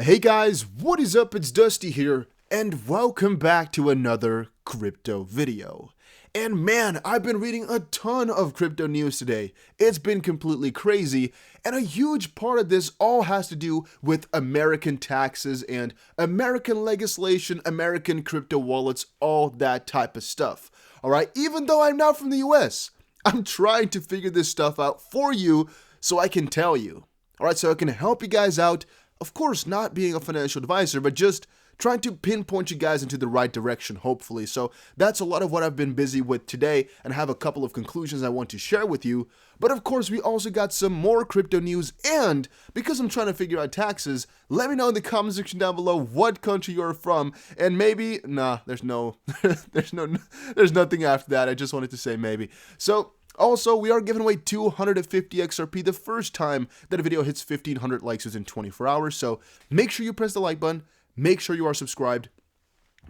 Hey guys, what is up? It's Dusty here, and welcome back to another crypto video. And man, I've been reading a ton of crypto news today. It's been completely crazy, and a huge part of this all has to do with American taxes and American legislation, American crypto wallets, all that type of stuff. Alright, even though I'm not from the US, I'm trying to figure this stuff out for you so I can tell you. Alright, so I can help you guys out. Of course, not being a financial advisor, but just trying to pinpoint you guys into the right direction, hopefully. So that's a lot of what I've been busy with today, and I have a couple of conclusions I want to share with you. But of course, we also got some more crypto news, and because I'm trying to figure out taxes, let me know in the comment section down below what country you're from, and maybe, there's nothing after that. I just wanted to say maybe. So, also, we are giving away 250 XRP the first time that a video hits 1,500 likes within 24 hours. So make sure you press the like button, make sure you are subscribed,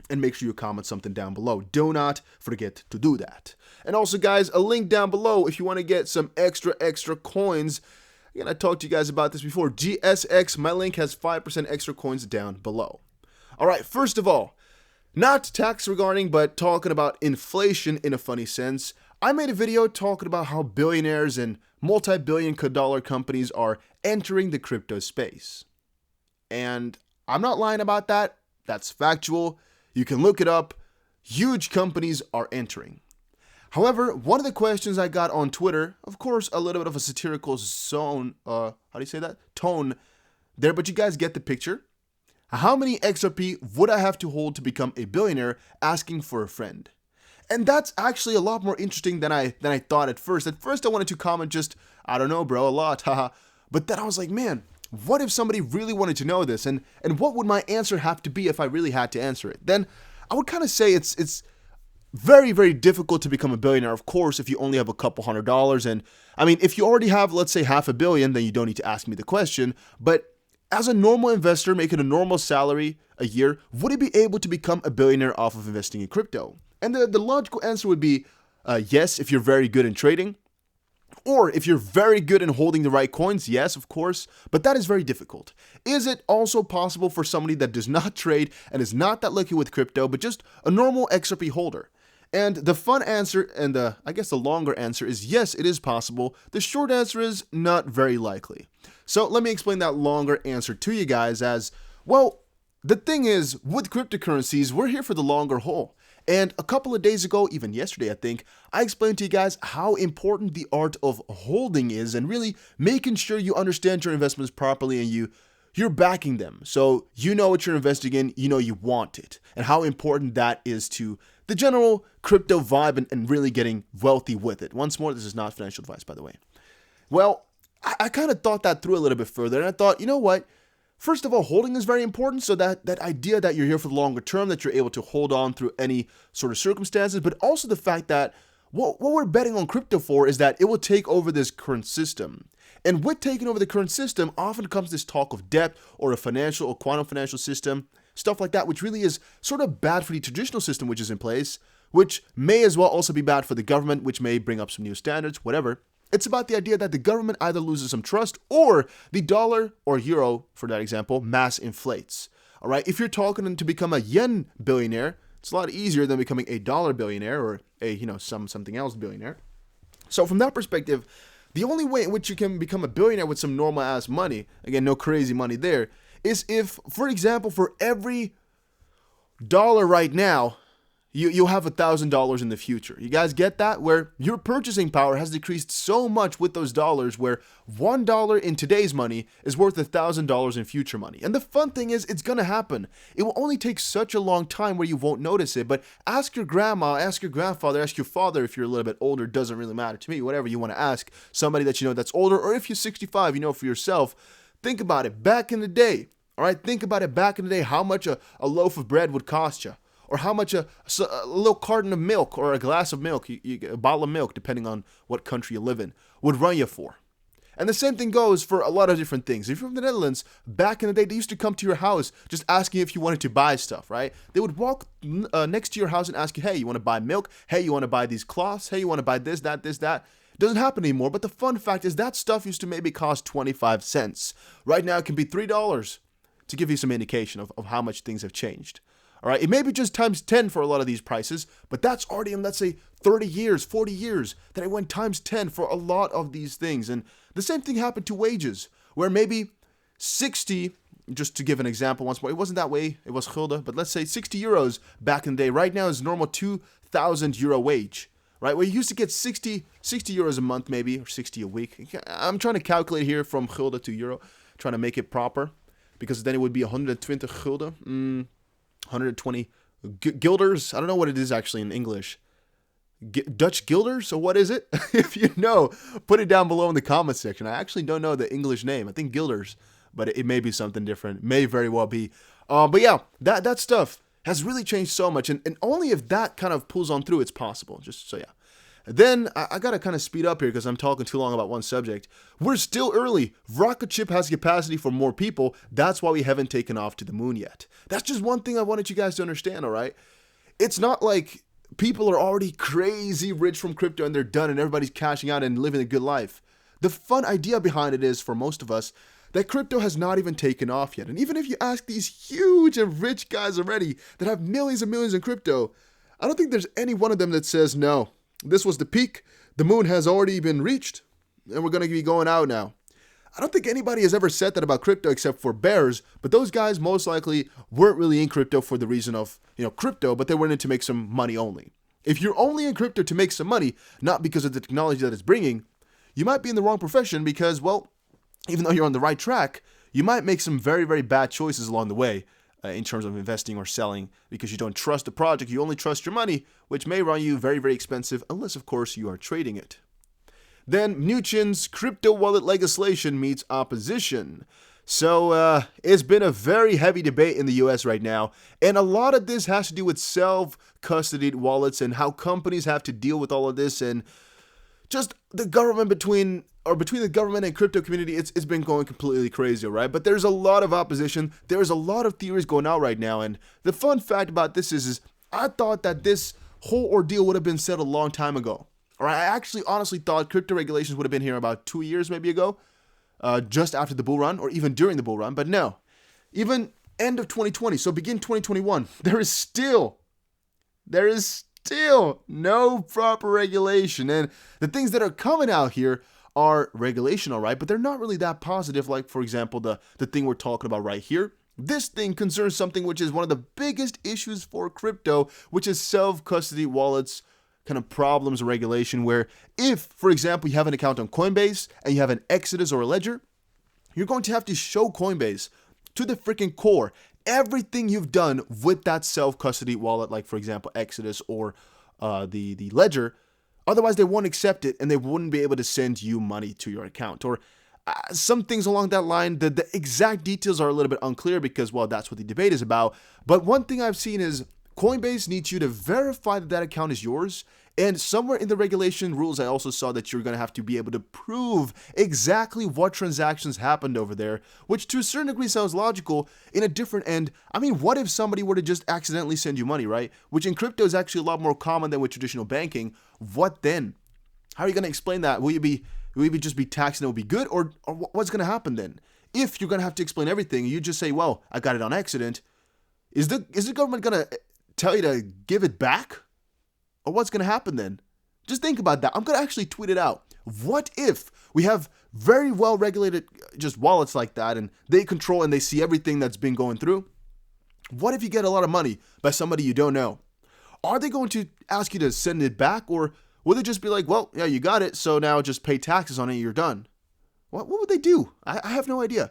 and make sure you comment something down below. Do not forget to do that. And also, guys, a link down below if you want to get some extra coins. Again, I talked to you guys about this before. GSX, my link has 5% extra coins down below. All right, first of all, not tax regarding, but talking about inflation in a funny sense. I made a video talking about how billionaires and multi-billion dollar companies are entering the crypto space. And I'm not lying about that. That's factual. You can look it up. Huge companies are entering. However, one of the questions I got on Twitter, of course, a little bit of a satirical tone there, but you guys get the picture. How many XRP would I have to hold to become a billionaire? Asking for a friend. And that's actually a lot more interesting than I thought at first. At first, I wanted to comment just, I don't know, bro, a lot, haha. But then I was like, man, what if somebody really wanted to know this? And what would my answer have to be if I really had to answer it? Then I would kind of say it's very, very difficult to become a billionaire, of course, if you only have a couple $100. And I mean, if you already have, let's say, $500 million, then you don't need to ask me the question. But as a normal investor making a normal salary a year, would he be able to become a billionaire off of investing in crypto? And the logical answer would be yes, if you're very good in trading. Or if you're very good in holding the right coins, yes, of course. But that is very difficult. Is it also possible for somebody that does not trade and is not that lucky with crypto, but just a normal XRP holder? And the fun answer, and I guess the longer answer is yes, it is possible. The short answer is not very likely. So let me explain that longer answer to you guys as, well, the thing is, with cryptocurrencies, we're here for the longer haul. And a couple of days ago, even yesterday, I think, I explained to you guys how important the art of holding is and really making sure you understand your investments properly and you're backing them. So you know what you're investing in, you know you want it, and how important that is to the general crypto vibe and really getting wealthy with it. Once more, this is not financial advice, by the way. Well, I kind of thought that through a little bit further, and I thought, you know what? First of all, holding is very important, so that idea that you're here for the longer term, that you're able to hold on through any sort of circumstances, but also the fact that what we're betting on crypto for is that it will take over this current system. And with taking over the current system, often comes this talk of debt or a financial or quantum financial system, stuff like that, which really is sort of bad for the traditional system which is in place, which may as well also be bad for the government, which may bring up some new standards, whatever. It's about the idea that the government either loses some trust or the dollar or euro, for that example, mass inflates. All right, if you're talking to become a yen billionaire, it's a lot easier than becoming a dollar billionaire or a, something else billionaire. So from that perspective, the only way in which you can become a billionaire with some normal ass money, again, no crazy money there, is if, for example, for every dollar right now, you'll have $1,000 in the future. You guys get that? Where your purchasing power has decreased so much with those dollars, where $1 in today's money is worth $1,000 in future money. And the fun thing is, it's gonna happen. It will only take such a long time where you won't notice it. But ask your grandma, ask your grandfather, ask your father if you're a little bit older. Doesn't really matter to me. Whatever you want to ask somebody that you know that's older, or if you're 65, you know for yourself. Think about it. Back in the day, all right. Think about it. Back in the day, how much a loaf of bread would cost you. Or how much a little carton of milk or a glass of milk, a bottle of milk, depending on what country you live in, would run you for. And the same thing goes for a lot of different things. If you're from the Netherlands, back in the day, they used to come to your house just asking if you wanted to buy stuff, right? They would walk next to your house and ask you, hey, you want to buy milk? Hey, you want to buy these cloths? Hey, you want to buy this, that? It doesn't happen anymore, but the fun fact is that stuff used to maybe cost 25 cents. Right now, it can be $3. to give you some indication of how much things have changed. All right, it may be just times 10 for a lot of these prices, but that's already in, let's say, 30 years, 40 years that it went times 10 for a lot of these things. And the same thing happened to wages, where maybe 60, just to give an example once more, it wasn't that way, it was gulden, but let's say 60 euros back in the day. Right now is normal 2,000 euro wage, right? Where you used to get 60 euros a month maybe, or 60 a week. I'm trying to calculate here from gulden to euro, trying to make it proper, because then it would be 120 gulden. 120 guilders. I don't know what it is actually in English. Dutch guilders, or what is it? If you know, put it down below in the comment section. I actually don't know the English name. I think guilders, but it may be something different. May very well be. But yeah, that stuff has really changed so much, and only if that kind of pulls on through, it's possible. Just so yeah. Then I gotta kind of speed up here because I'm talking too long about one subject. We're still early. Rocket ship has capacity for more people. That's why we haven't taken off to the moon yet. That's just one thing I wanted you guys to understand, all right? It's not like people are already crazy rich from crypto and they're done and everybody's cashing out and living a good life. The fun idea behind it is, for most of us, that crypto has not even taken off yet. And even if you ask these huge and rich guys already that have millions and millions in crypto, I don't think there's any one of them that says, no, this was the peak, the moon has already been reached, and we're going to be going out now. I don't think anybody has ever said that about crypto except for bears, but those guys most likely weren't really in crypto for the reason of, crypto, but they went in to make some money only. If you're only in crypto to make some money, not because of the technology that it's bringing, you might be in the wrong profession because, well, even though you're on the right track, you might make some very, very bad choices along the way. In terms of investing or selling, because you don't trust the project, you only trust your money, which may run you very, very expensive, unless, of course, you are trading it. Then, Mnuchin's crypto wallet legislation meets opposition. So, it's been a very heavy debate in the US right now, and a lot of this has to do with self-custodied wallets and how companies have to deal with all of this, and just the government between the government and crypto community, it's been going completely crazy, right? But there's a lot of opposition. There's a lot of theories going out right now. And the fun fact about this is I thought that this whole ordeal would have been settled a long time ago. Or I actually honestly thought crypto regulations would have been here about 2 years maybe ago, just after the bull run or even during the bull run. But no, even end of 2020, so begin 2021, there is still no proper regulation. And the things that are coming out here are regulation, all right, but they're not really that positive. Like, for example, the thing we're talking about right here. This thing concerns something which is one of the biggest issues for crypto, which is self-custody wallets kind of problems and regulation, where if, for example, you have an account on Coinbase and you have an Exodus or a Ledger, you're going to have to show Coinbase to the freaking core everything you've done with that self-custody wallet, like, for example, Exodus or the Ledger. Otherwise, they won't accept it and they wouldn't be able to send you money to your account. Or some things along that line. The exact details are a little bit unclear because, well, that's what the debate is about. But one thing I've seen is Coinbase needs you to verify that that account is yours. And somewhere in the regulation rules, I also saw that you're going to have to be able to prove exactly what transactions happened over there, which to a certain degree sounds logical. In a different end, I mean, what if somebody were to just accidentally send you money, right? Which in crypto is actually a lot more common than with traditional banking. What then? How are you going to explain that? Will you just be taxed and it will be good? Or what's going to happen then? If you're going to have to explain everything, you just say, well, I got it on accident. Is the government going to tell you to give it back? Or what's going to happen then? Just think about that. I'm going to actually tweet it out. What if we have very well regulated just wallets like that and they control and they see everything that's been going through? What if you get a lot of money by somebody you don't know? Are they going to ask you to send it back, or will they just be like, well, yeah, you got it, so now just pay taxes on it and you're done? What would they do? I have no idea.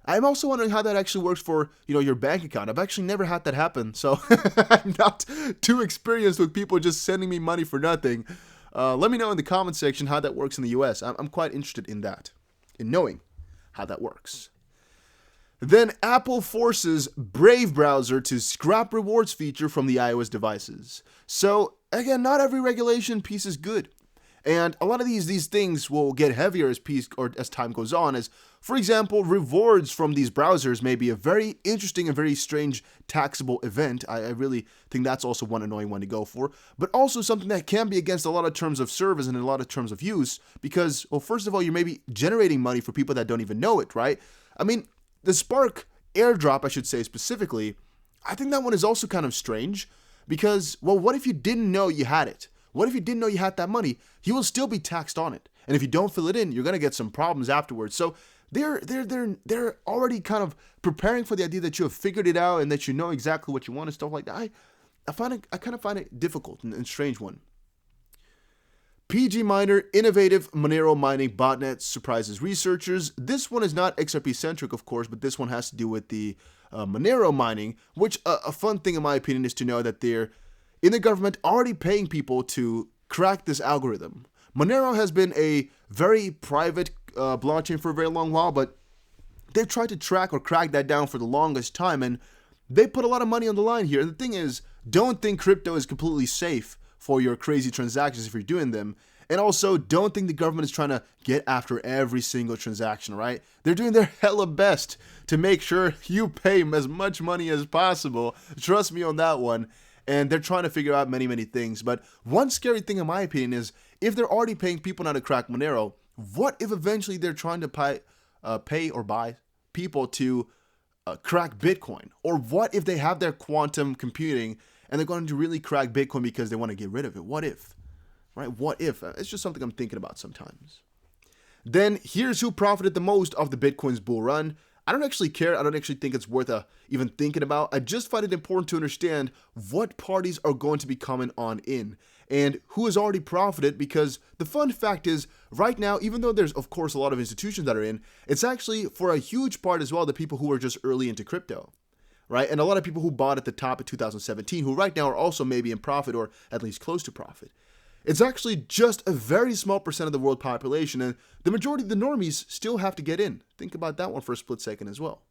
I'm also wondering how that actually works for, your bank account. I've actually never had that happen, so I'm not too experienced with people just sending me money for nothing. Let me know in the comment section how that works in the US. I'm quite interested in that, in knowing how that works. Then Apple forces Brave browser to scrap rewards feature from the iOS devices. So again, not every regulation piece is good. And a lot of these things will get heavier as time goes on. As, for example, rewards from these browsers may be a very interesting and very strange taxable event. I really think that's also one annoying one to go for. But also something that can be against a lot of terms of service and a lot of terms of use. Because, well, first of all, you're maybe generating money for people that don't even know it, right? I mean, the Spark airdrop, I should say specifically, I think that one is also kind of strange because, well, what if you didn't know you had it? What if you didn't know you had that money? You will still be taxed on it. And if you don't fill it in, you're going to get some problems afterwards. So they're already kind of preparing for the idea that you have figured it out and that you know exactly what you want and stuff like that. I kind of find it difficult and strange one. PG Miner, innovative Monero mining botnet surprises researchers. This one is not XRP centric, of course, but this one has to do with the Monero mining, which a fun thing in my opinion is to know that they're in the government already paying people to crack this algorithm. Monero has been a very private blockchain for a very long while, but they've tried to track or crack that down for the longest time, and they put a lot of money on the line here. And the thing is, don't think crypto is completely safe for your crazy transactions if you're doing them. And also, don't think the government is trying to get after every single transaction, right? They're doing their hella best to make sure you pay as much money as possible. Trust me on that one. And they're trying to figure out many, many things. But one scary thing, in my opinion, is if they're already paying people now to crack Monero, what if eventually they're trying to pay or buy people to crack Bitcoin? Or what if they have their quantum computing and they're going to really crack Bitcoin because they want to get rid of it? What if? Right? What if? It's just something I'm thinking about sometimes. Then here's who profited the most of the Bitcoin's bull run. I don't actually care. I don't actually think it's worth even thinking about. I just find it important to understand what parties are going to be coming on in and who has already profited, because the fun fact is right now, even though there's of course a lot of institutions that are in, it's actually for a huge part as well the people who are just early into crypto. Right? And a lot of people who bought at the top of 2017 who right now are also maybe in profit or at least close to profit. It's actually just a very small percent of the world population, and the majority of the normies still have to get in. Think about that one for a split second as well.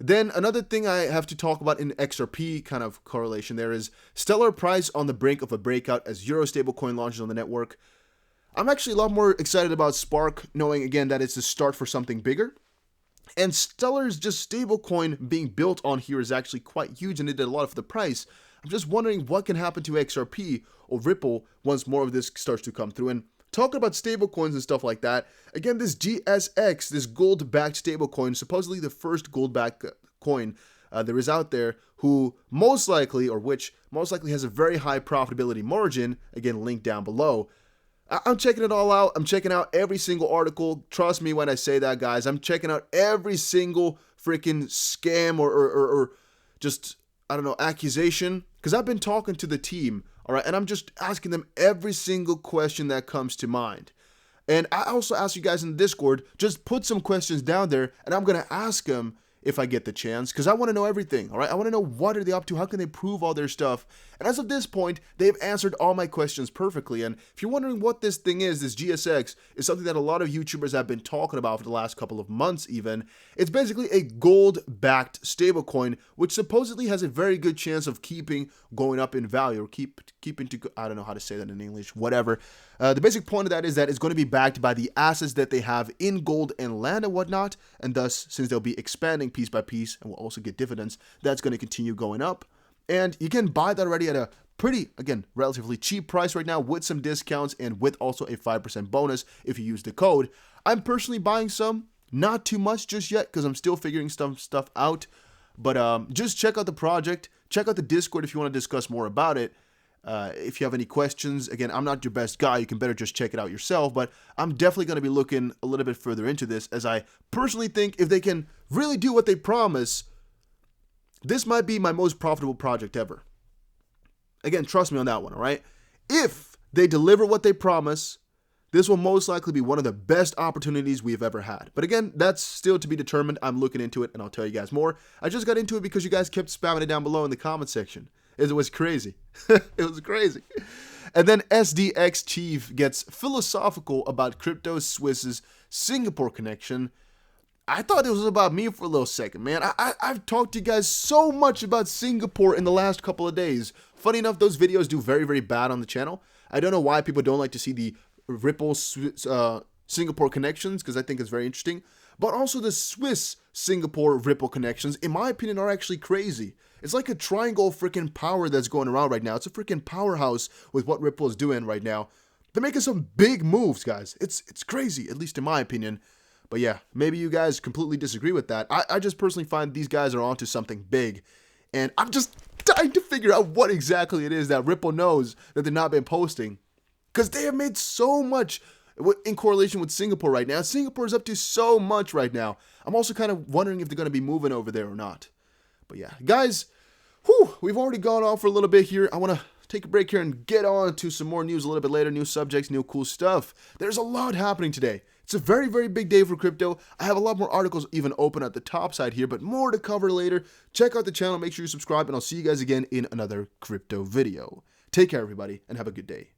Then another thing I have to talk about in XRP kind of correlation there is stellar price on the brink of a breakout as Euro stablecoin launches on the network. I'm actually a lot more excited about Spark, knowing again that it's the start for something bigger. And Stellar's just stablecoin being built on here is actually quite huge, and it did a lot of the price. I'm just wondering what can happen to XRP or Ripple once more of this starts to come through. And talking about stablecoins and stuff like that, again, this GSX, this gold-backed stablecoin, supposedly the first gold-backed coin there is out there, who most likely, or which most likely has a very high profitability margin, again, link down below. I'm checking it all out. I'm checking out every single article. Trust me when I say that, guys. I'm checking out every single freaking scam or just, I don't know, accusation. Because I've been talking to the team, all right, and I'm just asking them every single question that comes to mind. And I also ask you guys in the Discord, just put some questions down there, and I'm going to ask them if I get the chance, because I want to know everything, all right? I want to know what are they up to, how can they prove all their stuff, and as of this point, they've answered all my questions perfectly. And if you're wondering what this thing is, this GSX is something that a lot of YouTubers have been talking about for the last couple of months even. It's basically a gold-backed stablecoin, which supposedly has a very good chance of keeping going up in value, or keeping to, I don't know how to say that in English, whatever. The basic point of that is that it's going to be backed by the assets that they have in gold and land and whatnot, and thus, since they'll be expanding piece by piece and will also get dividends, that's going to continue going up. And you can buy that already at a pretty, again, relatively cheap price right now with some discounts and with also a 5% bonus if you use the code. I'm personally buying some, not too much just yet because I'm still figuring some stuff out, but just check out the project, check out the Discord if you want to discuss more about it. If you have any questions, again, I'm not your best guy. You can better just check it out yourself, but I'm definitely going to be looking a little bit further into this, as I personally think if they can really do what they promise, this might be my most profitable project ever. Again, trust me on that one, all right? If they deliver what they promise, this will most likely be one of the best opportunities we've ever had. But again, that's still to be determined. I'm looking into it, and I'll tell you guys more. I just got into it because you guys kept spamming it down below in the comment section. It was crazy. It was crazy. And then SDX Chief gets philosophical about Crypto Swiss's Singapore connection. I thought it was about me for a little second, man. I've talked to you guys so much about Singapore in the last couple of days. Funny enough, those videos do very, very bad on the channel. I don't know why people don't like to see the Ripple Singapore connections, because I think it's very interesting. But also the Swiss Singapore Ripple connections, in my opinion, are actually crazy. It's like a triangle freaking power that's going around right now. It's a freaking powerhouse with what Ripple is doing right now. They're making some big moves, guys. It's crazy, at least in my opinion. But yeah, maybe you guys completely disagree with that. I just personally find these guys are onto something big. And I'm just dying to figure out what exactly it is that Ripple knows that they've not been posting. Because they have made so much in correlation with Singapore right now. Singapore is up to so much right now. I'm also kind of wondering if they're going to be moving over there or not. But yeah, guys, we've already gone on for a little bit here. I want to take a break here and get on to some more news a little bit later. New subjects, new cool stuff. There's a lot happening today. It's a very, very big day for crypto. I have a lot more articles even open at the top side here, but more to cover later. Check out the channel, make sure you subscribe, and I'll see you guys again in another crypto video. Take care, everybody, and have a good day.